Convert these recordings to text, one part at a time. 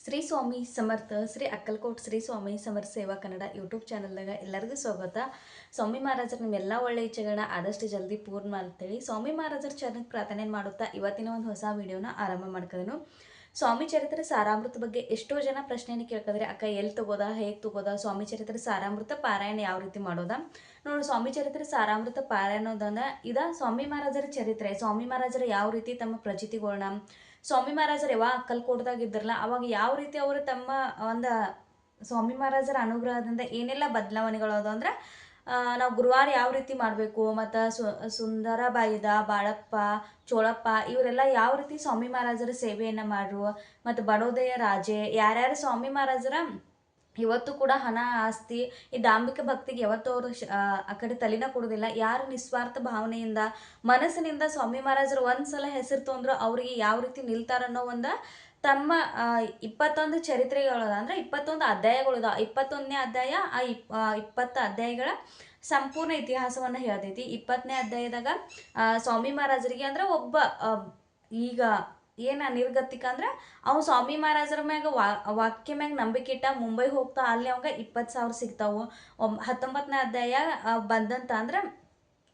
ಶ್ರೀ ಸ್ವಾಮಿ ಸಮರ್ಥ ಶ್ರೀ ಅಕ್ಕಲ್ಕೋಟ್ ಶ್ರೀ ಸ್ವಾಮಿ ಸಮರ್ಥ ಸೇವಾ ಕನ್ನಡ ಯೂಟ್ಯೂಬ್ ಚಾನಲ್ದಾಗ ಎಲ್ಲರಿಗೂ ಸ್ವಾಗತ. ಸ್ವಾಮಿ ಮಹಾರಾಜರು ನಿಮ್ಮೆಲ್ಲ ಒಳ್ಳೆ ಇಚ್ಛೆಗಳನ್ನ ಆದಷ್ಟು ಜಲ್ದಿ ಪೂರ್ಣ ಮಾಡ್ತೇಳಿ ಸ್ವಾಮಿ ಮಹಾರಾಜರ ಚರಣಕ್ಕೆ ಪ್ರಾರ್ಥನೆ ಮಾಡುತ್ತಾ ಇವತ್ತಿನ ಒಂದು ಹೊಸ ವಿಡಿಯೋನ ಆರಂಭ ಮಾಡ್ಕೋದನು. ಸ್ವಾಮಿ ಚರಿತ್ರೆ ಸಾರಾಮೃತ ಬಗ್ಗೆ ಎಷ್ಟೋ ಜನ ಪ್ರಶ್ನೆಯನ್ನು ಕೇಳ್ಕಿದ್ರೆ, ಅಕ್ಕ ಎಲ್ಲಿ ತಗೋದಾ, ಹೇಗೆ ತಗೋದಾ, ಸ್ವಾಮಿ ಚರಿತ್ರೆ ಸಾರಾಮೃತ ಪಾರಾಯಣ ಯಾವ ರೀತಿ ಮಾಡೋದಾ? ನೋಡಿ, ಸ್ವಾಮಿ ಚರಿತ್ರೆ ಸಾರಾಮೃತ ಪಾರಾಯಣೋದನ್ನ ಸ್ವಾಮಿ ಮಹಾರಾಜರ ಚರಿತ್ರೆ. ಸ್ವಾಮಿ ಮಹಾರಾಜರು ಯಾವ ರೀತಿ ತಮ್ಮ ಪ್ರಚಿತಿಗಳನ್ನ, ಸ್ವಾಮಿ ಮಹಾರಾಜರು ಯಾವಾಗ ಅಕ್ಕಲ್ಕೋಟದಾಗ ಇದ್ರಲ್ಲ ಅವಾಗ ಯಾವ ರೀತಿ ಅವರು ತಮ್ಮ ಒಂದು ಸ್ವಾಮಿ ಮಹಾರಾಜರ ಅನುಗ್ರಹದಿಂದ ಏನೆಲ್ಲ ಬದಲಾವಣೆಗಳು ಅದು ಅಂದ್ರೆ, ನಾವು ಗುರುವಾರ ಯಾವ ರೀತಿ ಮಾಡಬೇಕು, ಮತ್ತು ಸುಂದರಬಾಯಿದ ಬಾಳಪ್ಪ ಚೋಳಪ್ಪ ಇವರೆಲ್ಲ ಯಾವ ರೀತಿ ಸ್ವಾಮಿ ಮಹಾರಾಜರ ಸೇವೆಯನ್ನು ಮಾಡ್ರು, ಮತ್ತು ಬಡೋದಯ ರಾಜೆ ಯಾರ್ಯಾರು ಸ್ವಾಮಿ ಮಹಾರಾಜರ ಇವತ್ತು ಕೂಡ ಹಣ ಆಸ್ತಿ ಈ ದಾಂಭಿಕ ಭಕ್ತಿಗೆ ಯಾವತ್ತೂ ಅವರು ಆ ಕಡೆ ತಲೆನ ಕೊಡೋದಿಲ್ಲ. ಯಾರು ನಿಸ್ವಾರ್ಥ ಭಾವನೆಯಿಂದ ಮನಸ್ಸಿನಿಂದ ಸ್ವಾಮಿ ಮಹಾರಾಜರು ಒಂದ್ಸಲ ಹೆಸರು ತೊಂದ್ರು ಅವ್ರಿಗೆ ಯಾವ ರೀತಿ ನಿಲ್ತಾರನ್ನೋ ಒಂದು ತಮ್ಮ 21 ಚರಿತ್ರೆಗಳದ ಅಂದ್ರೆ 21 ಅಧ್ಯಾಯಗಳದ. 21ನೇ ಅಧ್ಯಾಯ ಆ 20 ಅಧ್ಯಾಯಗಳ ಸಂಪೂರ್ಣ ಇತಿಹಾಸವನ್ನು ಹೇಳ್ತೈತಿ. 20ನೇ ಅಧ್ಯಾಯದಾಗ ಸ್ವಾಮಿ ಮಹಾರಾಜರಿಗೆ ಅಂದ್ರೆ ಒಬ್ಬ ಈಗ ಏನ ನಿರ್ಗತಿಕ ಅಂದ್ರೆ ಅವ್ ಸ್ವಾಮಿ ಮಹಾರಾಜರ ಮ್ಯಾಗ ವಾಕ್ಯ ಮ್ಯಾಗ ನಂಬಿಕೆ ಇಟ್ಟ ಮುಂಬೈ ಹೋಗ್ತಾ ಅಲ್ಲಿ ಅವಾಗ 20,000 ಸಿಗ್ತಾವು. 19ನೇ ಅಧ್ಯಾಯ ಬಂದಂತ ಅಂದ್ರೆ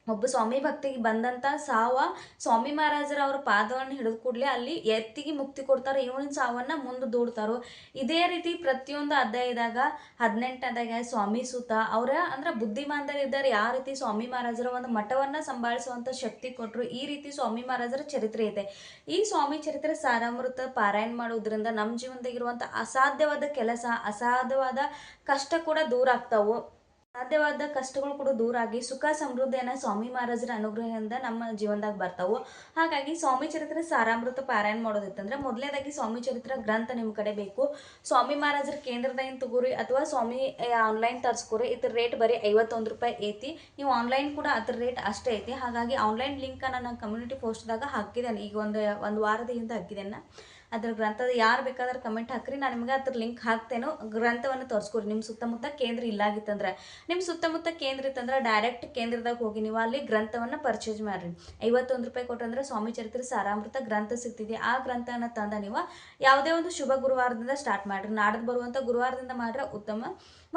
ಒಬ್ಬ ಸ್ವಾಮಿ ಭಕ್ತಿಗೆ ಬಂದಂಥ ಸಾವ ಸ್ವಾಮಿ ಮಹಾರಾಜರ ಅವ್ರ ಪಾದವನ್ನು ಹಿಡಿದು ಕೂಡಲೇ ಅಲ್ಲಿ ಎತ್ತಿಗೆ ಮುಕ್ತಿ ಕೊಡ್ತಾರೆ. ಇವನ ಸಾವನ್ನ ಮುಂದೆ ದೂಡ್ತಾರೋ. ಇದೇ ರೀತಿ ಪ್ರತಿಯೊಂದು ಅಧ್ಯಾಯದಾಗ 18ನೇ ಅಧ್ಯಾಯ ಸ್ವಾಮಿ ಸುತ ಅವರ ಅಂದ್ರೆ ಬುದ್ಧಿಮಾಂದರಿದ್ದಾರೆ ಯಾವ ರೀತಿ ಸ್ವಾಮಿ ಮಹಾರಾಜರ ಒಂದು ಮಠವನ್ನ ಸಂಭಾಳಿಸುವಂತ ಶಕ್ತಿ ಕೊಟ್ಟರು. ಈ ರೀತಿ ಸ್ವಾಮಿ ಮಹಾರಾಜರ ಚರಿತ್ರೆ ಇದೆ. ಈ ಸ್ವಾಮಿ ಚರಿತ್ರೆ ಸಾರಾಮೃತ ಪಾರಾಯಣ ಮಾಡೋದ್ರಿಂದ ನಮ್ಮ ಜೀವನದಾಗಿರುವಂಥ ಅಸಾಧ್ಯವಾದ ಕೆಲಸ, ಅಸಾಧ್ಯವಾದ ಕಷ್ಟ ಕೂಡ ದೂರ ಆಗ್ತಾವು. ಸಾಧ್ಯವಾದ ಕಷ್ಟಗಳು ಕೂಡ ದೂರ ಆಗಿ ಸುಖ ಸಮೃದ್ಧಿಯನ್ನು ಸ್ವಾಮಿ ಮಹಾರಾಜರ ಅನುಗ್ರಹದಿಂದ ನಮ್ಮ ಜೀವನದಾಗ ಬರ್ತಾವು. ಹಾಗಾಗಿ ಸ್ವಾಮಿ ಚರಿತ್ರೆ ಸಾರಾಮೃತ ಪಾರಾಯಣ ಮಾಡೋದಿತ್ತಂದ್ರೆ ಮೊದಲನೇದಾಗಿ ಸ್ವಾಮಿ ಚರಿತ್ರೆ ಗ್ರಂಥ ನಿಮ್ಮ ಕಡೆ ಬೇಕು. ಸ್ವಾಮಿ ಮಹಾರಾಜರ ಕೇಂದ್ರದಿಂದ ತಗೋರಿ ಅಥವಾ ಸ್ವಾಮಿ ಆನ್ಲೈನ್ ತರಿಸ್ಕೋರಿ. ಇದ್ರ ರೇಟ್ ಬರೀ 51 ರೂಪಾಯಿ ಐತಿ. ನೀವು ಆನ್ಲೈನ್ ಕೂಡ ಅದ್ರ ರೇಟ್ ಅಷ್ಟೇ ಐತಿ. ಹಾಗಾಗಿ ಆನ್ಲೈನ್ ಲಿಂಕನ್ನು ನಾನು ಕಮ್ಯುನಿಟಿ ಪೋಸ್ಟ್ದಾಗ ಹಾಕಿದ್ದೇನೆ. ಈಗ ಒಂದು ವಾರದ ಹಿಂದೆ ಹಾಕಿದ್ದೇನೆ. ಅದ್ರ ಗ್ರಂಥದ ಯಾರು ಬೇಕಾದ್ರೆ ಕಮೆಂಟ್ ಹಾಕ್ರಿ, ನಾನು ನಿಮ್ಗೆ ಅದ್ರ ಲಿಂಕ್ ಹಾಕ್ತೇನೋ. ಗ್ರಂಥವನ್ನು ತೋರಿಸ್ಕೊರಿ. ನಿಮ್ಮ ಸುತ್ತಮುತ್ತ ಕೇಂದ್ರ ಇಲ್ಲಾಗಿತ್ತಂದ್ರೆ, ನಿಮ್ಮ ಸುತ್ತಮುತ್ತ ಕೇಂದ್ರ ಇತ್ತಂದ್ರೆ ಡೈರೆಕ್ಟ್ ಕೇಂದ್ರದಾಗ ಹೋಗಿ ನೀವು ಅಲ್ಲಿ ಗ್ರಂಥವನ್ನು ಪರ್ಚೇಸ್ ಮಾಡ್ರಿ. 51 ರೂಪಾಯಿ ಕೊಟ್ಟಂದ್ರೆ ಸ್ವಾಮಿ ಚರಿತ್ರೆ ಸಾರಾಮೃತ ಗ್ರಂಥ ಸಿಗ್ತಿದೆ. ಆ ಗ್ರಂಥನ ತಂದ ನೀವು ಯಾವುದೇ ಒಂದು ಶುಭ ಗುರುವಾರದಿಂದ ಸ್ಟಾರ್ಟ್ ಮಾಡ್ರಿ. ನಾಡದ್ ಬರುವಂಥ ಗುರುವಾರದಿಂದ ಮಾಡ್ರೆ ಉತ್ತಮ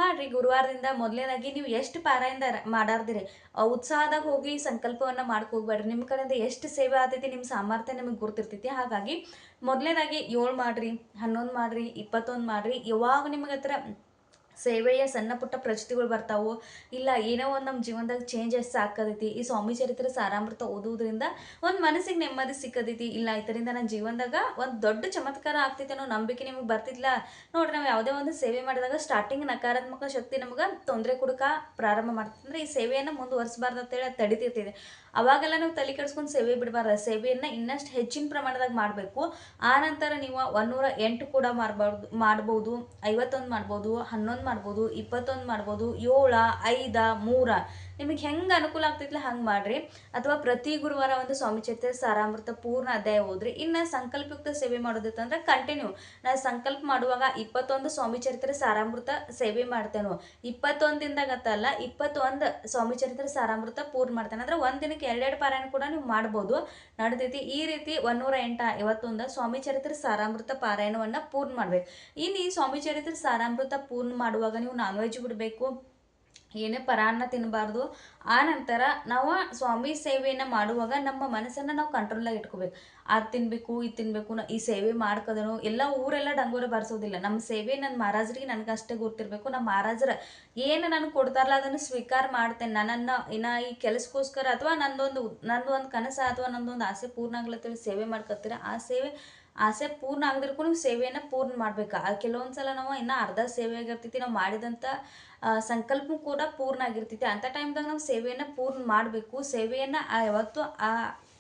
ಮಾಡ್ರಿ. ಗುರುವಾರದಿಂದ ಮೊದಲನೇದಾಗಿ ನೀವು ಎಷ್ಟು ಪಾರಾಯಣ ಮಾಡಾರ್ದಿರಿ ಉತ್ಸಾಹದಾಗ ಹೋಗಿ ಸಂಕಲ್ಪವನ್ನು ಮಾಡ್ಕೋಗ್ಬೇಡ್ರಿ. ನಿಮ್ಮ ಕಡೆಯಿಂದ ಎಷ್ಟು ಸೇವೆ ಆಗ್ತೈತಿ ನಿಮ್ಮ ಸಾಮರ್ಥ್ಯ ನಿಮಗೆ ಗುರ್ತಿರ್ತೈತಿ. ಹಾಗಾಗಿ ಮೊದಲನೇದಾಗಿ 7 ಮಾಡ್ರಿ, 11 ಮಾಡ್ರಿ, 21 ಮಾಡ್ರಿ. ಯಾವಾಗ ನಿಮಗೆ ಹತ್ರ ಸೇವೆಯ ಸಣ್ಣ ಪುಟ್ಟ ಪ್ರಚಿತಿಗಳು ಬರ್ತಾವು, ಇಲ್ಲ ಏನೋ ಒಂದು ನಮ್ಮ ಜೀವನದಾಗ ಚೇಂಜಸ್ ಸಾಕದೈತಿ, ಈ ಸ್ವಾಮಿ ಚರಿತ್ರೆ ಸಾರಾಮೃತ ಓದುವುದರಿಂದ ಒಂದು ಮನಸ್ಸಿಗೆ ನೆಮ್ಮದಿ ಸಿಕ್ಕದೈತಿ, ಇಲ್ಲ ಇದರಿಂದ ನನ್ನ ಜೀವನದಾಗ ಒಂದು ದೊಡ್ಡ ಚಮತ್ಕಾರ ಆಗ್ತೈತಿ ಅನ್ನೋ ನಂಬಿಕೆ ನಿಮಗೆ ಬರ್ತಿಲ್ಲ ನೋಡ್ರಿ. ನಾವು ಯಾವುದೇ ಒಂದು ಸೇವೆ ಮಾಡಿದಾಗ ಸ್ಟಾರ್ಟಿಂಗ್ ನಕಾರಾತ್ಮಕ ಶಕ್ತಿ ನಮ್ಗೆ ತೊಂದರೆ ಕೊಡಕ ಪ್ರಾರಂಭ ಮಾಡ್ತೈತೆ ಅಂದ್ರೆ ಈ ಸೇವೆಯನ್ನು ಮುಂದುವರಿಸಬಾರ್ದು ಅಂತೇಳಿ ತಡಿತಿರ್ತಿದೆ. ಅವಾಗೆಲ್ಲ ನಾವು ತಲೆ ಕೆಡಿಸ್ಕೊಂಡು ಸೇವೆ ಬಿಡಬಾರ್ದು. ಸೇವೆಯನ್ನು ಇನ್ನಷ್ಟು ಹೆಚ್ಚಿನ ಪ್ರಮಾಣದಾಗ ಮಾಡಬೇಕು. ಆ ನಂತರ ನೀವು 108 ಕೂಡ ಮಾಡ್ಬೋದು, 51 ಮಾಡ್ಬೋದು, 11 ಮಾಡ್ಬೋದು, 21 ಮಾಡ್ಬೋದು, 7, 5, 3 ನಿಮಗೆ ಹೆಂಗೆ ಅನುಕೂಲ ಆಗ್ತೈತಿಲ್ಲ ಹಂಗೆ ಮಾಡ್ರಿ. ಅಥವಾ ಪ್ರತಿ ಗುರುವಾರ ಒಂದು ಸ್ವಾಮಿ ಚರಿತ್ರೆ ಸಾರಾಮೃತ ಪೂರ್ಣ ಅಧ್ಯಾಯ ಓದ್ರಿ. ಇನ್ನು ಸಂಕಲ್ಪಯುಕ್ತ ಸೇವೆ ಮಾಡೋದಿತ್ತಂದ್ರೆ ಕಂಟಿನ್ಯೂ ನಾನು ಸಂಕಲ್ಪ ಮಾಡುವಾಗ 21 ಸ್ವಾಮಿ ಚರಿತ್ರೆ ಸಾರಾಮೃತ ಸೇವೆ ಮಾಡ್ತೇನೆ. 21ದಿಂದ ಗತ್ತಲ್ಲ 21 ಸ್ವಾಮಿ ಚರಿತ್ರೆ ಸಾರಾಮೃತ ಪೂರ್ಣ ಮಾಡ್ತೇನೆ ಅಂದ್ರೆ ಒಂದಿನಕ್ಕೆ 2 ಪಾರಾಯಣ ಕೂಡ ನೀವು ಮಾಡ್ಬೋದು, ನಡೆದೈತಿ. ಈ ರೀತಿ 108, 51 ಸ್ವಾಮಿ ಚರಿತ್ರೆ ಸಾರಾಮೃತ ಪಾರಾಯಣವನ್ನು ಪೂರ್ಣ ಮಾಡ್ಬೇಕು. ಇನ್ನು ಈ ಸ್ವಾಮಿ ಚರಿತ್ರೆ ಸಾರಾಮೃತ ಪೂರ್ಣ ಮಾಡುವಾಗ ನೀವು ನಾನ್ ವೆಜ್ ಬಿಡಬೇಕು, ಏನೇ ಪರಾನ್ನ ತಿನ್ನಬಾರ್ದು. ಆ ನಂತರ ನಾವು ಸ್ವಾಮಿ ಸೇವೆಯನ್ನು ಮಾಡುವಾಗ ನಮ್ಮ ಮನಸ್ಸನ್ನು ನಾವು ಕಂಟ್ರೋಲಾಗಿ ಇಟ್ಕೋಬೇಕು. ಅದು ತಿನ್ನಬೇಕು, ಇದು ತಿನ್ನಬೇಕು, ಈ ಸೇವೆ ಮಾಡ್ಕೋದನು ಎಲ್ಲ ಊರೆಲ್ಲ ಡಂಗೋರ ಬಾರಿಸೋದಿಲ್ಲ. ನಮ್ಮ ಸೇವೆ ನನ್ನ ಮಹಾರಾಜರಿಗೆ ನನಗೆ ಅಷ್ಟೇ ಗೊತ್ತಿರಬೇಕು. ನಮ್ಮ ಮಹಾರಾಜರ ಏನು ನನಗೆ ಕೊಡ್ತಾರಲ್ಲ ಅದನ್ನು ಸ್ವೀಕಾರ ಮಾಡ್ತೇನೆ. ನನ್ನನ್ನು ಇನ್ನು ಈ ಕೆಲಸಕ್ಕೋಸ್ಕರ ಅಥವಾ ನಂದೊಂದು ಕನಸು ಅಥವಾ ನಂದೊಂದು ಆಸೆ ಪೂರ್ಣ ಆಗ್ಲತ್ತೇಳಿ ಸೇವೆ ಮಾಡ್ಕೊತೀರ. ಆ ಆಸೆ ಪೂರ್ಣ ಆಗದಿರ್ಕು ನೀವು ಸೇವೆಯನ್ನು ಪೂರ್ಣ ಮಾಡ್ಬೇಕು. ಕೆಲವೊಂದು ಸಲ ನಾವು ಇನ್ನೂ ಅರ್ಧ ಸೇವೆ ಆಗಿರ್ತೈತಿ, ನಾವು ಮಾಡಿದಂಥ ಸಂಕಲ್ಪ ಕೂಡ ಪೂರ್ಣ ಆಗಿರ್ತೈತಿ. ಅಂಥ ಟೈಮ್ದಾಗ ನಾವು ಸೇವೆಯನ್ನು ಪೂರ್ಣ ಮಾಡಬೇಕು. ಸೇವೆಯನ್ನು ಯಾವತ್ತು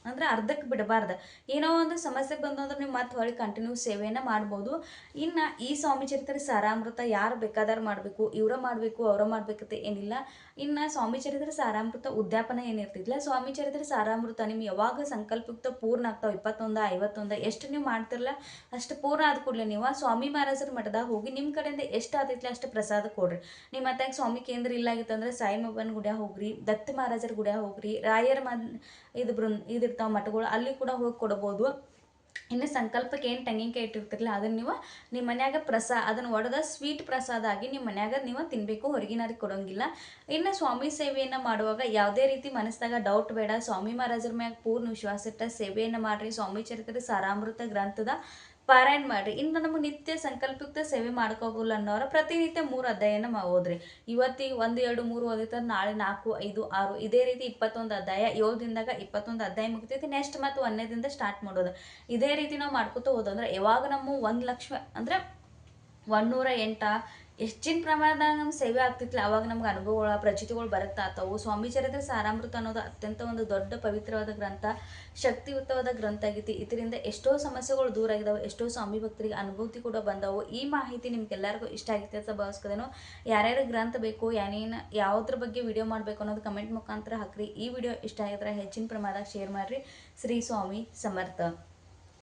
ಅಂದ್ರೆ ಅರ್ಧಕ್ಕೆ ಬಿಡಬಾರ್ದು. ಏನೋ ಒಂದು ಸಮಸ್ಯೆ ಬಂದು ಅಂದ್ರೆ ನೀವು ಮತ್ತೆ ಹೊಳ್ಳಿ ಕಂಟಿನ್ಯೂ ಸೇವೆಯನ್ನು ಮಾಡ್ಬೋದು. ಇನ್ನು ಈ ಸ್ವಾಮಿ ಚರಿತ್ರೆ ಸಾರಾಮೃತ ಯಾರು ಬೇಕಾದರೂ ಮಾಡಬೇಕು, ಇವರ ಮಾಡಬೇಕು ಅವರ ಮಾಡ್ಬೇಕಂತ ಏನಿಲ್ಲ. ಇನ್ನು ಸ್ವಾಮಿ ಚರಿತ್ರೆ ಸಾರಾಮೃತ ಉದ್ಯಾಪನ ಏನಿರ್ತಿದ್ದಿಲ್ಲ, ಸ್ವಾಮಿ ಚರಿತ್ರೆ ಸಾರಾಮೃತ ನಿಮ್ಗೆ ಯಾವಾಗ ಸಂಕಲ್ಪಯುಕ್ತ ಪೂರ್ಣ ಆಗ್ತಾವೆ 21, 51 ಎಷ್ಟು ನೀವು ಮಾಡ್ತಿರಲ್ಲ ಅಷ್ಟು ಪೂರ್ಣ ಆದ ಕೂಡಲೇ ನೀವು ಸ್ವಾಮಿ ಮಹಾರಾಜರ ಮಠದಾಗ ಹೋಗಿ ನಿಮ್ಮ ಕಡೆಯಿಂದ ಎಷ್ಟು ಆತೈತಿಲ್ಲ ಅಷ್ಟು ಪ್ರಸಾದ ಕೊಡ್ರಿ. ನಿಮ್ಮ ಮತ್ತೆ ಸ್ವಾಮಿ ಕೇಂದ್ರ ಇಲ್ಲ ಆಗಿತ್ತಂದ್ರೆ ಸಾಯಿ ಬಾಬಾನ ಗುಡಿಯಾಗ ಹೋಗ್ರಿ, ದತ್ತ ಮಹಾರಾಜರ ಗುಡಿಯಾಗ ಹೋಗ್ರಿ, ರಾಯರ ಇದಿರ್ತಾವೆ ಮಠಗಳು ಅಲ್ಲಿ ಕೂಡ ಹೋಗಿ ಕೊಡ್ಬೋದು. ಇನ್ನು ಸಂಕಲ್ಪಕ್ಕೆ ಏನು ತೆಂಗಿನಕಾಯಿ ಇಟ್ಟಿರ್ತಿರಲ್ಲ ಅದನ್ನು ನೀವು ನಿಮ್ಮ ಮನ್ಯಾಗ ಅದನ್ನು ಒಡೆದ ಸ್ವೀಟ್ ಪ್ರಸಾದ ಆಗಿ ನಿಮ್ಮ ಮನ್ಯಾಗ ನೀವು ತಿನ್ನಬೇಕು, ಹೊರಗಿನವ್ರಿಗೆ ಕೊಡೋಂಗಿಲ್ಲ. ಇನ್ನು ಸ್ವಾಮಿ ಸೇವೆಯನ್ನು ಮಾಡುವಾಗ ಯಾವುದೇ ರೀತಿ ಮನಸ್ಸಾಗ ಡೌಟ್ ಬೇಡ. ಸ್ವಾಮಿ ಮಹಾರಾಜರ ಮ್ಯಾಗ ಪೂರ್ಣ ವಿಶ್ವಾಸ ಇಟ್ಟ ಸೇವೆಯನ್ನು ಮಾಡಿರಿ. ಸ್ವಾಮಿ ಚರಿತ್ರೆ ಸಾರಾಮೃತ ಗ್ರಂಥದ ಪಾರಾಯಣ ಮಾಡಿರಿ. ಇನ್ನು ನಮಗೆ ನಿತ್ಯ ಸಂಕಲ್ಪಯುಕ್ತ ಸೇವೆ ಮಾಡ್ಕೋಗಿಲ್ಲ ಅನ್ನೋರು ಪ್ರತಿನಿತ್ಯ 3 ಅಧ್ಯಾಯನ ಓದ್ರಿ. ಇವತ್ತಿಗೆ 1, 2, 3 ಓದಿರ್ತಾರೆ, ನಾಳೆ 4, 5, 6 ಇದೇ ರೀತಿ 21 ಅಧ್ಯಾಯ. 7 ದಿನದಾಗ 21 ಅಧ್ಯಾಯ ಮುಗಿತೈತಿ. ನೆಕ್ಸ್ಟ್ ಮತ್ತು 1ನೇ ದಿನದ ಸ್ಟಾರ್ಟ್ ಮಾಡೋದು. ಇದೇ ರೀತಿ ನಾವು ಮಾಡ್ಕೊತ ಹೋದಂದ್ರೆ ಯಾವಾಗ ನಮ್ಮ 1 ಲಕ್ಷ ಅಂದರೆ 108 ಹೆಚ್ಚಿನ ಪ್ರಮಾಣದಾಗ ನಮ್ಗೆ ಸೇವೆ ಆಗ್ತಿತ್ತು, ಅವಾಗ ನಮ್ಗೆ ಅನುಭವಗಳ ಪ್ರಚಿತಿಗಳು ಬರುತ್ತಾತವು. ಸ್ವಾಮಿ ಚರಿತ್ರೆ ಸಾರಾಮೃತ ಅನ್ನೋದು ಅತ್ಯಂತ ಒಂದು ದೊಡ್ಡ ಪವಿತ್ರವಾದ ಗ್ರಂಥ, ಶಕ್ತಿಯುತವಾದ ಗ್ರಂಥ ಆಗೈತಿ. ಇದರಿಂದ ಎಷ್ಟೋ ಸಮಸ್ಯೆಗಳು ದೂರ ಆಗಿದಾವೆ, ಎಷ್ಟೋ ಸ್ವಾಮಿ ಭಕ್ತರಿಗೆ ಅನುಭೂತಿ ಕೂಡ ಬಂದವು. ಈ ಮಾಹಿತಿ ನಿಮ್ಗೆಲ್ಲರಿಗೂ ಇಷ್ಟ ಆಗಿತ್ತು ಅಂತ ಭಾವಿಸ್ಕೋದೇನೋ. ಯಾರ್ಯಾರು ಗ್ರಂಥ ಬೇಕು, ಯಾವುದ್ರ ಬಗ್ಗೆ ವಿಡಿಯೋ ಮಾಡಬೇಕು ಅನ್ನೋದು ಕಮೆಂಟ್ ಮುಖಾಂತರ ಹಾಕ್ರಿ. ಈ ವಿಡಿಯೋ ಇಷ್ಟ ಆಗಿದ್ರೆ ಹೆಚ್ಚಿನ ಪ್ರಮಾಣದಾಗ ಶೇರ್ ಮಾಡಿರಿ. ಶ್ರೀ ಸ್ವಾಮಿ ಸಮರ್ಥ.